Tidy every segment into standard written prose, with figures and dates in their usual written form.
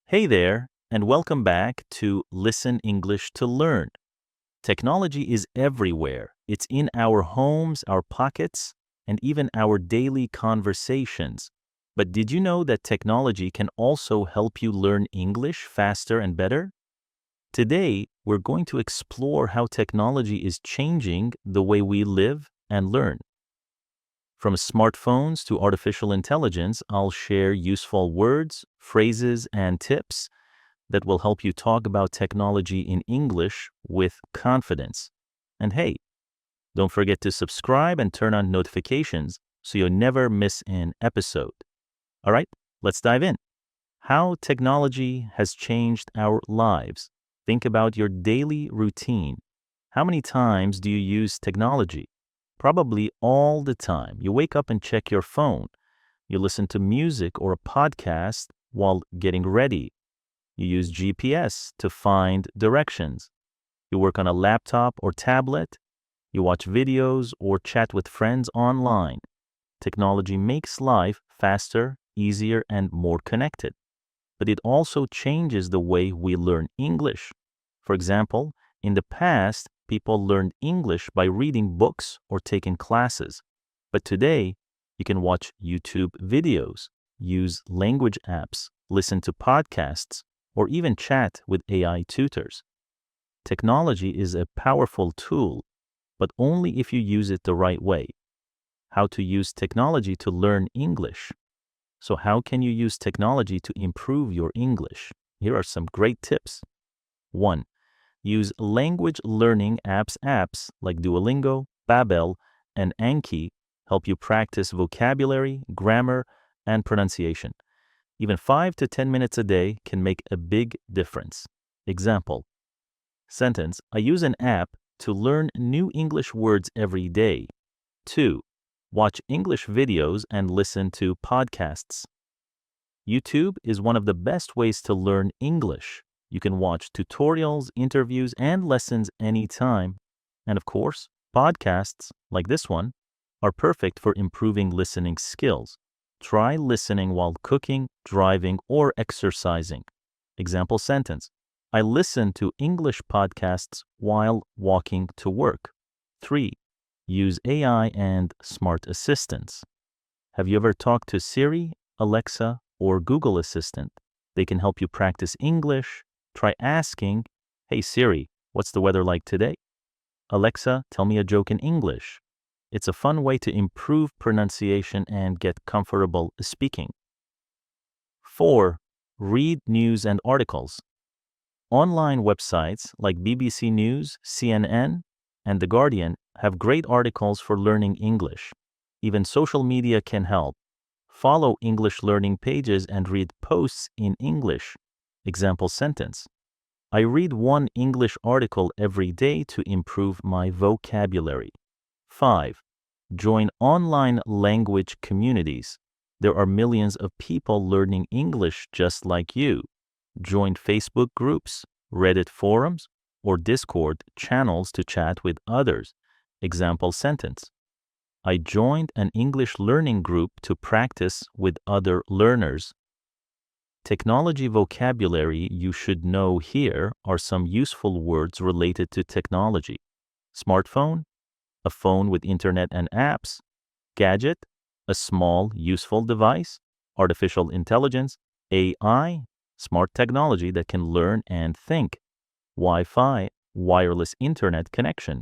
Hey there, and welcome back to Listen English to Learn. Technology is everywhere. It's in our homes, our pockets, and even our daily conversations. But did you know that technology can also help you learn English faster and better? Today, we're going to explore how technology is changing the way we live and learn. From smartphones to artificial intelligence, I'll share useful words, phrases, and tips that will help you talk about technology in English with confidence. And hey, don't forget to subscribe and turn on notifications so you'll never miss an episode. All right, let's dive in. How technology has changed our lives. Think about your daily routine. How many times do you use technology? Probably all the time. You wake up and check your phone. You listen to music or a podcast while getting ready. You use GPS to find directions. You work on a laptop or tablet. You watch videos or chat with friends online. Technology makes life faster, easier, and more connected. But it also changes the way we learn English. For example, in the past, people learned English by reading books or taking classes. But today, you can watch YouTube videos, use language apps, listen to podcasts, or even chat with AI tutors. Technology is a powerful tool, but only if you use it the right way. How to use technology to learn English. So how can you use technology to improve your English? Here are some great tips. 1. Use language learning apps like Duolingo, Babbel, and Anki help you practice vocabulary, grammar, and pronunciation. Even 5 to 10 minutes a day can make a big difference. Example. Sentence, I use an app to learn new English words every day. 2. Watch English videos and listen to podcasts. YouTube is one of the best ways to learn English. You can watch tutorials, interviews, and lessons anytime. And of course, podcasts like this one are perfect for improving listening skills. Try listening while cooking, driving, or exercising. Example sentence. I listen to English podcasts while walking to work. 3. Use AI and smart assistants. Have you ever talked to Siri, Alexa, or Google Assistant? They can help you practice English. Try asking, Hey Siri, what's the weather like today? Alexa, tell me a joke in English. It's a fun way to improve pronunciation and get comfortable speaking. 4. Read news and articles. Online websites like BBC News, CNN, and The Guardian have great articles for learning English. Even social media can help. Follow English learning pages and read posts in English. Example sentence. I read one English article every day to improve my vocabulary. 5. Join online language communities. There are millions of people learning English just like you. Join Facebook groups, Reddit forums, or Discord channels to chat with others. Example sentence. I joined an English learning group to practice with other learners. Technology vocabulary you should know here are some useful words related to technology. Smartphone, a phone with internet and apps. Gadget, a small, useful device. Artificial intelligence, AI, smart technology that can learn and think. Wi-Fi, wireless internet connection.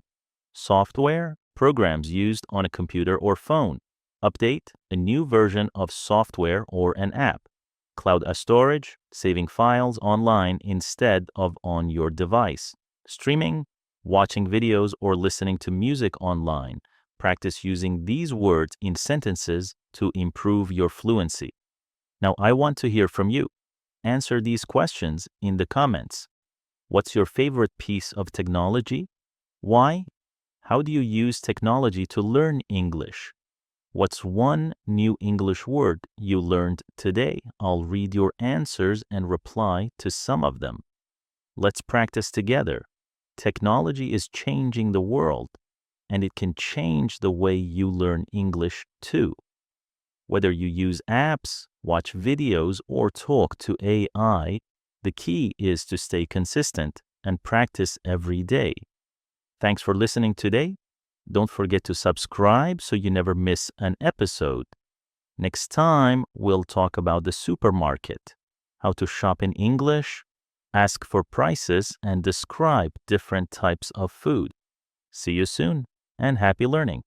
Software, programs used on a computer or phone. Update, a new version of software or an app. Cloud storage, saving files online instead of on your device. Streaming, watching videos or listening to music online. Practice using these words in sentences to improve your fluency. Now, I want to hear from you. Answer these questions in the comments. What's your favorite piece of technology? Why? How do you use technology to learn English? What's one new English word you learned today? I'll read your answers and reply to some of them. Let's practice together. Technology is changing the world, and it can change the way you learn English too. Whether you use apps, watch videos, or talk to AI, The key is to stay consistent and practice every day. Thanks for listening today. Don't forget to subscribe so you never miss an episode. Next time, we'll talk about the supermarket, how to shop in English, ask for prices, and describe different types of food. See you soon, and happy learning.